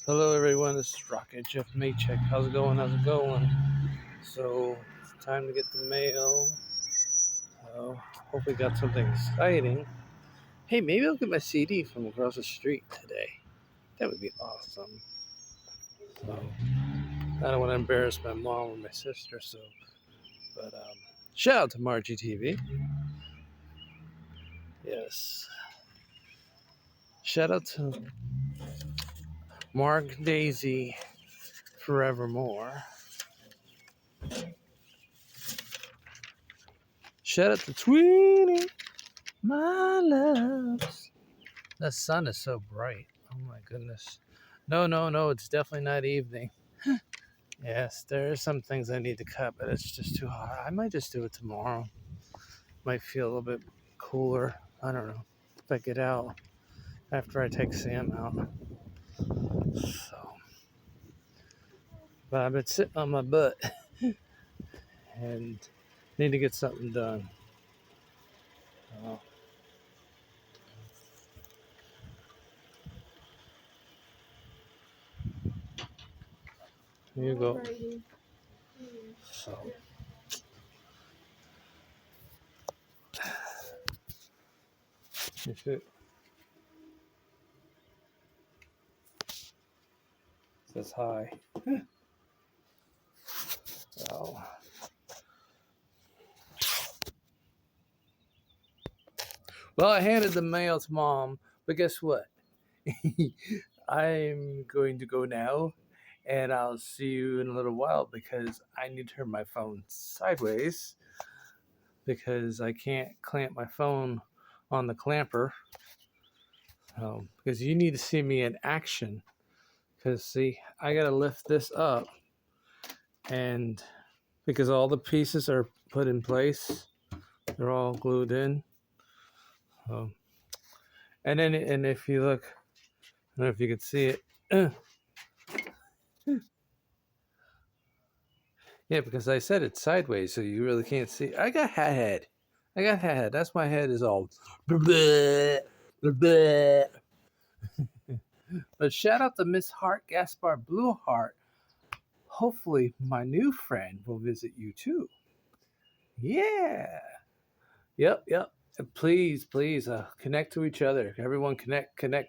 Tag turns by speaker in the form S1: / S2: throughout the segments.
S1: Hello everyone, this is Rocket Jeff Maycheck. How's it going? So it's time to get the mail. Hopefully got something exciting. Hey, maybe I'll get my CD from across the street today. That would be awesome. So I don't want to embarrass my mom or my sister. But shout out to Margie TV. Yes. Shout out to Mark Daisy Forevermore. Shout out to Tweenie, my loves. The sun is so bright. Oh my goodness. No, it's definitely not evening. Yes, there are some things I need to cut, but it's just too hot. I might just do it tomorrow. Might feel a little bit cooler. I don't know. If I get out after I take Sam out. So, but I've been sitting on my butt and need to get something done. Oh, here you go. So, if it says hi. Oh. Well, I handed the mail to Mom, but guess what? I'm going to go now, and I'll see you in a little while because I need to turn my phone sideways because I can't clamp my phone on the clamper. Because you need to see me in action. Because, see, I got to lift this up, and because all the pieces are put in place, they're all glued in. And if you look, I don't know if you can see it. Yeah, because I said it's sideways, so you really can't see. I got hat head. That's my head is all. But shout out to Miss Hart Gaspar Blue Heart. Hopefully, my new friend will visit you too. Yeah. Yep. Please, connect to each other. Everyone connect, and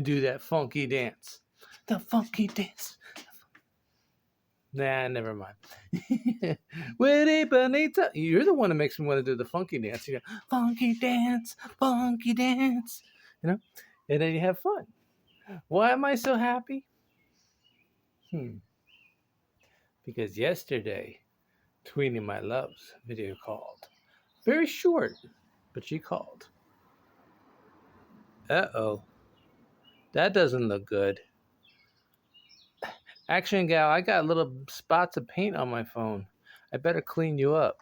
S1: do that funky dance. The funky dance. Nah, never mind. Witty Bonita. You're the one that makes me want to do the funky dance. You know, funky dance. You know, and then you have fun. Why am I so happy? Because yesterday, Tweenie My Loves video called. Very short, but she called. Uh-oh. That doesn't look good. Action gal, I got little spots of paint on my phone. I better clean you up.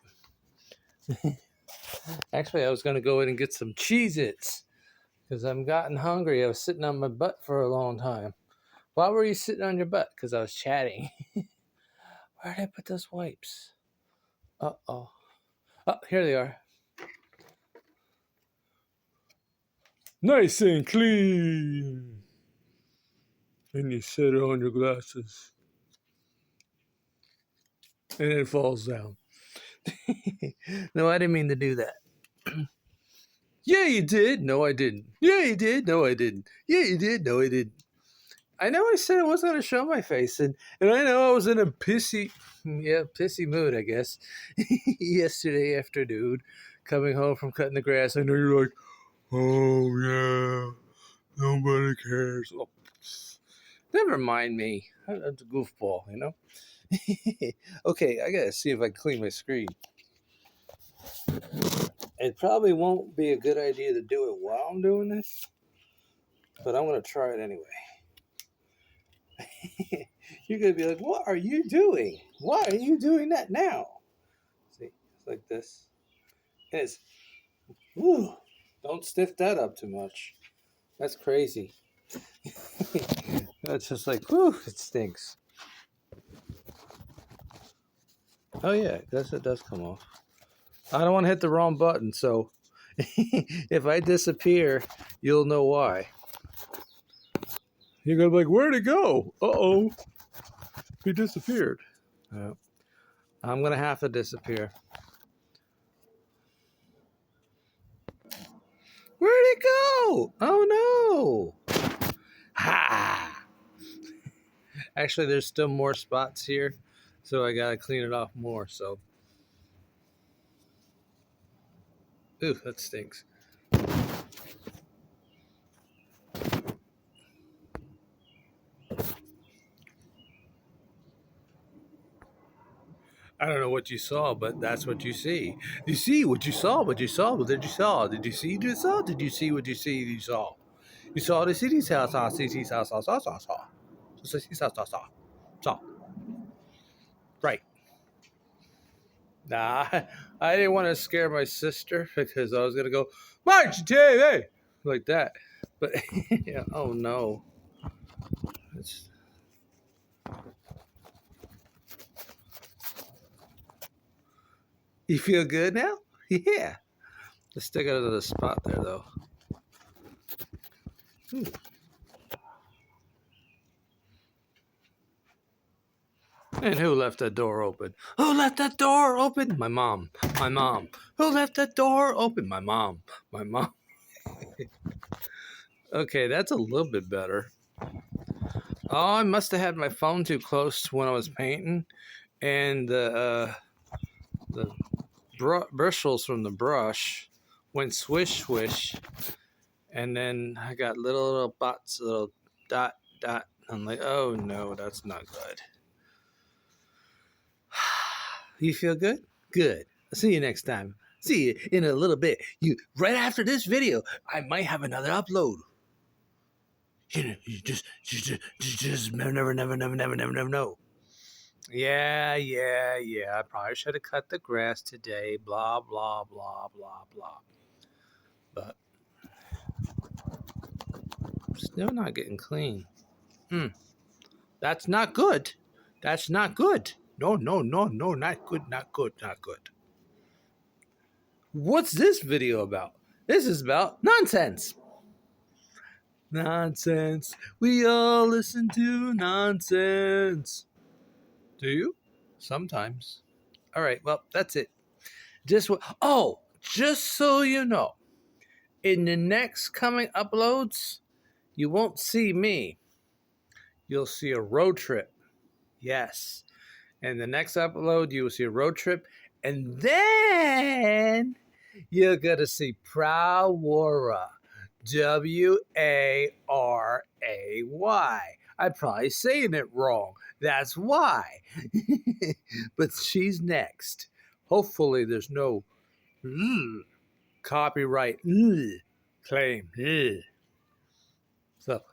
S1: Actually, I was going to go in and get some Cheez-Its because I'm gotten hungry. I was sitting on my butt for a long time. Why were you sitting on your butt? Because I was chatting. Where did I put those wipes? Uh-oh. Oh, here they are. Nice and clean. And you set it on your glasses. And it falls down. No, I didn't mean to do that. Yeah, you did. No, I didn't. Yeah, you did. No, I didn't. Yeah, you did. No, I didn't. I know I said I wasn't going to show my face, and I know I was in a pissy mood, I guess, yesterday afternoon, coming home from cutting the grass. I know you're like, oh, yeah, nobody cares. Oh, never mind me. I'm a goofball, you know? Okay, I got to see if I can clean my screen. It probably won't be a good idea to do it while I'm doing this, but I'm going to try it anyway. You're going to be like, what are you doing? Why are you doing that now? See, it's like this. And it's, whew, don't stiff that up too much. That's crazy. That's just like, whew, it stinks. Oh, yeah, I guess it does come off. I don't want to hit the wrong button, so If I disappear, you'll know why. You're gonna be like, where'd it go? Uh-oh. He disappeared. I'm gonna have to disappear. Where'd it go? Oh no! Ha! Actually, there's still more spots here, so I gotta clean it off more. So, ooh, that stinks. I don't know what you saw, but that's what you see. You see what you saw, what you saw, what did you saw? Did you see what you saw? Did you see what you see you saw? You saw the city saw saw. Right. Nah, I didn't want to scare my sister because I was gonna go March TV like that. But yeah, oh no. It's, you feel good now? Yeah. Let's stick it another spot there though. And who left that door open? Who left that door open? My mom. My mom. Who left that door open? My mom. My mom. Okay, that's a little bit better. Oh, I must have had my phone too close when I was painting, and the bristles from the brush went swish swish, and then I got little spots, little dot dot. I'm like, oh no, that's not good. You feel good? Good. I'll see you next time. See you in a little bit. You right after this video, I might have another upload. You know, you just never know. Yeah. I probably should have cut the grass today. Blah blah blah blah blah. But still not getting clean. That's not good. That's not good. No, not good, not good, not good. What's this video about? This is about nonsense. Nonsense. We all listen to nonsense. Do you? Sometimes. All right, well, that's it. Just so you know, in the next coming uploads, you won't see me. You'll see a road trip. Yes. In the next upload, you will see a road trip. And then you're going to see Prawara. W-A-R-A-Y. I'm probably saying it wrong. That's why. But she's next. Hopefully there's no copyright claim. So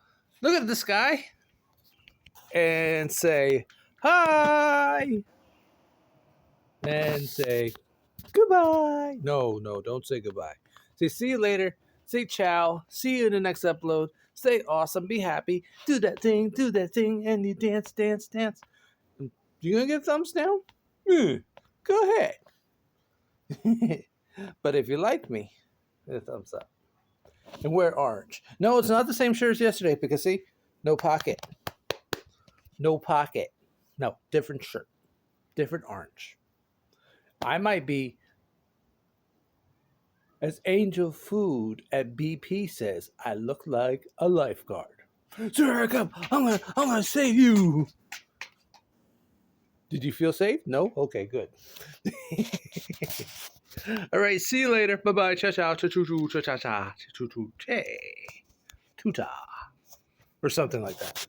S1: look at this guy and say hi and say goodbye. No, don't say goodbye. Say see you later. Say ciao. See you in the next upload. Stay awesome. Be happy. Do that thing, and you dance. You gonna get thumbs down? Go ahead. But if you like me, get a thumbs up. And wear orange. No, it's not the same shirt as yesterday because see, no pocket. No pocket. No, different shirt. Different orange. I might be, as Angel Food at BP says, I look like a lifeguard. So here I come. I'm gonna save you. Did you feel safe? No? Okay, good. All right, see you later. Bye-bye. Cha-cha. Cha-choo-choo. Cha-cha-cha. Cha-choo-choo. Che. Tuta. Or something like that.